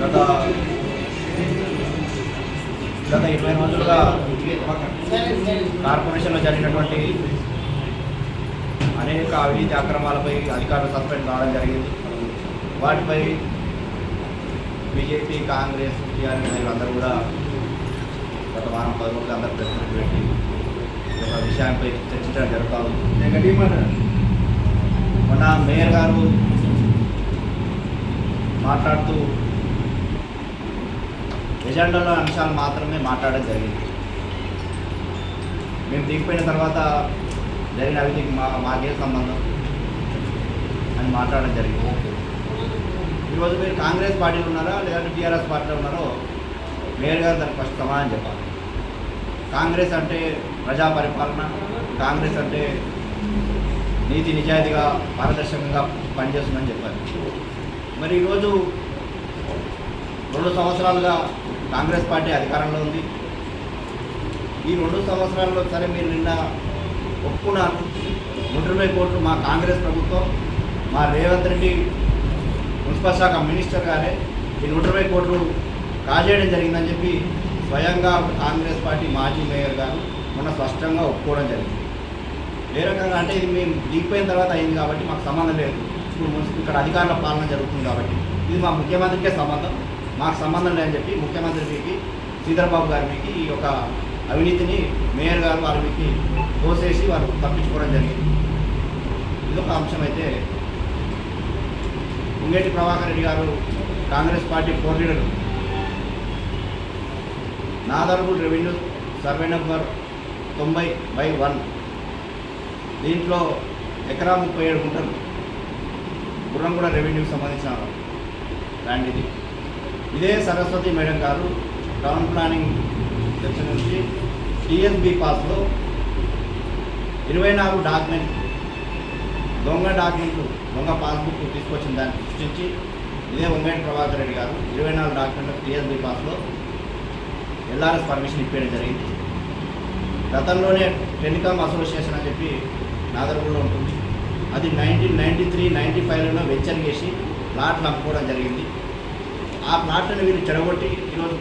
గత 20 రోజులుగా కార్పొరేషన్లో జరిగినటువంటి అనేక అవినీతి అక్రమాలపై అధికారులు సస్పెండ్ కావడం జరిగింది. వాటిపై బీజేపీ, కాంగ్రెస్, టీఆర్ఎస్ అందరూ కూడా గత వారం 10 రోజులు అందరూ ప్రెస్ మీట్ పెట్టి ఒక విషయాన్ని చర్చించడం జరుగుతూ ఉంది. మొన్న మేయర్ గారు మాట్లాడుతూ ఎజెండాలో అంశాలు మాత్రమే మాట్లాడడం జరిగింది. మేము దిగిపోయిన తర్వాత జరిగిన అవినీతికి మాకే సంబంధం అని మాట్లాడడం జరిగింది. ఈరోజు మీరు కాంగ్రెస్ పార్టీలో ఉన్నారా లేదంటే టీఆర్ఎస్ పార్టీలో ఉన్నారో మేయర్ గారు దానికి ఫస్ట్ సమాధానం చెప్పాలి. కాంగ్రెస్ అంటే ప్రజా పరిపాలన, కాంగ్రెస్ అంటే నీతి నిజాయితీగా పారదర్శకంగా పనిచేస్తుందని చెప్పారు. మరి ఈరోజు 2 సంవత్సరాలుగా కాంగ్రెస్ పార్టీ అధికారంలో ఉంది. ఈ 2 సంవత్సరాల్లో సరే మీరు నిన్న ఒప్పుకున్నారు 120 కోట్లు మా కాంగ్రెస్ ప్రభుత్వం, మా రేవంత్ రెడ్డి మున్సిపల్ శాఖ మినిస్టర్ గారే ఈ 120 కోట్లు కాజేయడం జరిగిందని చెప్పి స్వయంగా కాంగ్రెస్ పార్టీ మాజీ మేయర్ గారు మొన్న స్పష్టంగా ఒప్పుకోవడం జరిగింది. ఏ రకంగా అంటే ఇది మేము దిగిపోయిన తర్వాత అయింది కాబట్టి మాకు సంబంధం లేదు, ఇప్పుడు ఇక్కడ అధికారుల పాలన జరుగుతుంది కాబట్టి ఇది మా ముఖ్యమంత్రికే సంబంధం, మాకు సంబంధం లేదని చెప్పి ముఖ్యమంత్రికి శ్రీధర్బాబు గారికి ఈ యొక్క అవినీతిని మేయర్ గారు వారికి తోసేసి వారు తప్పించుకోవడం జరిగింది. ఇదొక అంశం. అయితే ఉంగేటి ప్రభాకర్ రెడ్డి గారు కాంగ్రెస్ పార్టీ కోర్ లీడర్ నాదర్బుల్ రెవెన్యూ సర్వే నెంబర్ 90/1 దీంట్లో ఎకరా 37 గుంటలు గుర్రంగూడ రెవెన్యూకి సంబంధించిన ల్యాండ్ ఇది. ఇదే సరస్వతి మేడం గారు టౌన్ ప్లానింగ్ సెక్షన్ నుంచి టీఎస్బీ పాస్లో 24 డాక్యుమెంట్ దొంగ పాస్బుక్ తీసుకొచ్చిన దాన్ని సృష్టించి ఇదే ఉంగేటి ప్రభాకర్ రెడ్డి గారు 24 డాక్యుమెంట్ టీఎస్బీ పాస్లో ఎల్ఆర్ఎస్ పర్మిషన్ ఇప్పేయడం జరిగింది. గతంలోనే టెలికామ్ అసోసియేషన్ అని చెప్పి నాదర్గూడలో ఉంటుంది, అది 1993-95లో వెంచర్ చేసి ప్లాట్లు అమ్ముకోవడం జరిగింది. ఆ ప్లాట్లను వీళ్ళు చెడగొట్టి ఈరోజు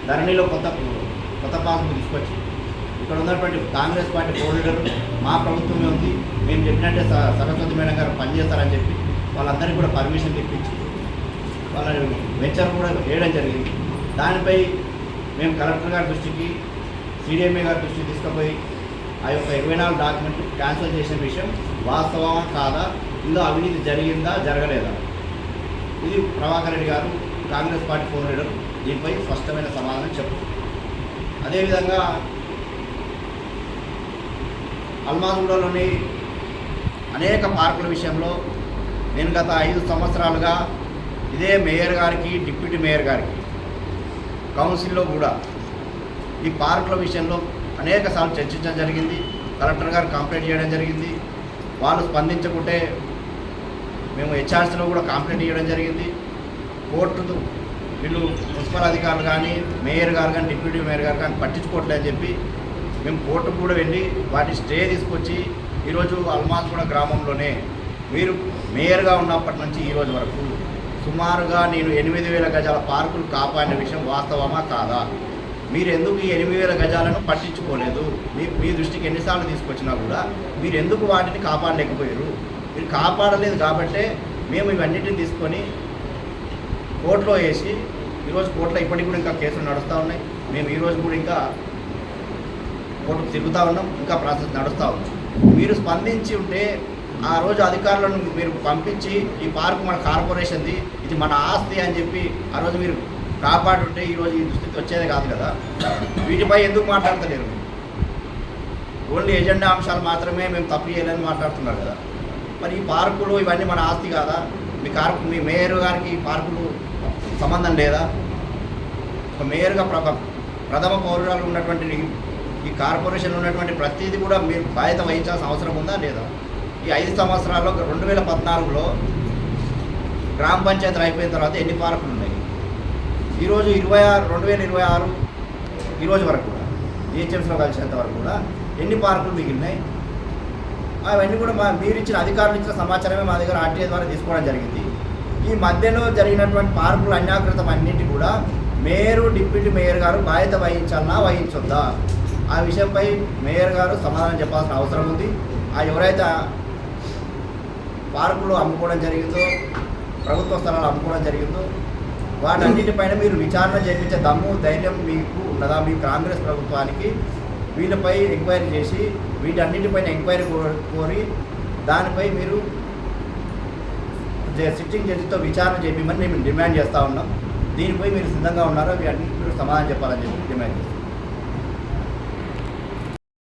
ధరణిలో కొత్త పాస్బుక్ తీసుకొచ్చి ఇక్కడ ఉన్నటువంటి కాంగ్రెస్ పార్టీ కోర్ లీడర్ మా ప్రభుత్వమే ఉంది, మేము చెప్పినట్టే సరస్వతి మేడం గారు పనిచేస్తారని చెప్పి వాళ్ళందరికీ కూడా పర్మిషన్ తెప్పించి వాళ్ళ వెంచర్ కూడా వేయడం జరిగింది. దానిపై మేము కలెక్టర్ గారి దృష్టికి, సిడిఎంఏ గారి దృష్టికి తీసుకుపోయి ఆ యొక్క 24 డాక్యుమెంట్ క్యాన్సిల్ చేసిన విషయం వాస్తవమా కాదా, ఇందులో అవినీతి జరిగిందా జరగలేదా, ఇది ప్రభాకర్ రెడ్డి గారు కాంగ్రెస్ పార్టీ కోర్ లీడర్ దీనిపై స్పష్టమైన సమాధానం చెప్తారు. అదేవిధంగా అల్మాజ్గూడలోని అనేక పార్కుల విషయంలో నేను గత 5 సంవత్సరాలుగా ఇదే మేయర్ గారికి, డిప్యూటీ మేయర్ గారికి, కౌన్సిల్లో కూడా ఈ పార్కుల విషయంలో అనేక సార్లు చర్చించడం జరిగింది. కలెక్టర్ గారు కంప్లైంట్ చేయడం జరిగింది. వాళ్ళు స్పందించకుంటే మేము హెచ్ఆర్సీలో కూడా కంప్లైంట్ చేయడం జరిగింది. కోర్టు వీళ్ళు మున్సిపల్ అధికారులు కానీ, మేయర్ గారు కానీ, డిప్యూటీ మేయర్ గారు కానీ పట్టించుకోవట్లేదని చెప్పి మేము కోర్టుకు కూడా వెళ్ళి వాటి స్టే తీసుకొచ్చి ఈరోజు అల్మాజ్గూడ గ్రామంలోనే మీరు మేయర్గా ఉన్నప్పటి నుంచి ఈరోజు వరకు సుమారుగా నేను 8,000 గజాల పార్కులు కాపాడిన విషయం వాస్తవమా కాదా, మీరు ఎందుకు ఈ 8,000 గజాలను పట్టించుకోలేదు, మీ దృష్టికి ఎన్నిసార్లు తీసుకొచ్చినా కూడా మీరు ఎందుకు వాటిని కాపాడలేకపోయారు, మీరు కాపాడలేదు కాబట్టే మేము ఇవన్నిటిని తీసుకొని కోర్టులో వేసి ఈరోజు కోర్టులో ఇప్పటికి కూడా ఇంకా కేసులు నడుస్తూ ఉన్నాయి. మేము ఈరోజు కూడా ఇంకా కోర్టుకు తిరుగుతూ ఉన్నాం, ఇంకా ప్రాసెస్ నడుస్తూ ఉన్నాం. మీరు స్పందించి ఉంటే ఆ రోజు అధికారులను మీరు పంపించి ఈ పార్కు మన కార్పొరేషన్ది, ఇది మన ఆస్తి అని చెప్పి ఆ రోజు మీరు కాపాడుంటే ఈరోజు ఈ దుస్థితి వచ్చేదే కాదు కదా. వీటిపై ఎందుకు మాట్లాడతలేరు? ఓన్లీ ఎజెండా అంశాలు మాత్రమే మేము తప్పు చేయాలని మాట్లాడుతున్నారు కదా. మరి ఈ పార్కులు ఇవన్నీ మన ఆస్తి కాదా? మీ మేయర్ గారికి ఈ పార్కులు సంబంధం లేదా? ఒక మేయర్గా ప్రథమ పౌరురాలు ఉన్నటువంటి ఈ కార్పొరేషన్లో ఉన్నటువంటి ప్రతిదీ కూడా మీరు బాధ్యత వహించాల్సిన అవసరం ఉందా లేదా? ఈ 5 సంవత్సరాల్లో 2014లో గ్రామ పంచాయతీలు అయిపోయిన తర్వాత ఎన్ని పార్కులు ఉన్నాయి? ఈరోజు 2026 ఈరోజు వరకు కూడా జిహెచ్ఎంసీలో కలిసేంత వరకు కూడా ఎన్ని పార్కులు మిగిలినాయి? అవన్నీ కూడా మీరు ఇచ్చిన అధికారులు ఇచ్చిన సమాచారమే మా దగ్గర ఆర్టీఐ ద్వారా తీసుకోవడం జరిగింది. ఈ మధ్యలో జరిగినటువంటి పార్కుల అన్యాకృతం అన్నింటి కూడా మేయరు డిప్యూటీ మేయర్ గారు బాధ్యత వహించాలన్నా వహించొద్దా ఆ విషయంపై మేయర్ గారు సమాధానం చెప్పాల్సిన అవసరం ఉంది. ఎవరైతే పార్కులు అమ్ముకోవడం జరిగిందో, ప్రభుత్వ స్థలాలు అమ్ముకోవడం జరిగిందో వాటన్నిటిపైన మీరు విచారణ చేయించే దమ్ము ధైర్యం మీకు ఉన్నదా? మీ కాంగ్రెస్ ప్రభుత్వానికి వీళ్ళపై ఎంక్వైరీ చేసి వీటన్నిటిపైన ఎంక్వైరీ కోరి దానిపై మీరు సిట్టింగ్ జడ్జితో విచారణ చేయమని మేము డిమాండ్ చేస్తూ ఉన్నాం. దీనిపై మీరు సిద్ధంగా ఉన్నారో వీటన్నిటి మీరు సమాధానం చెప్పాలని చెప్పి డిమాండ్ చేస్తాం.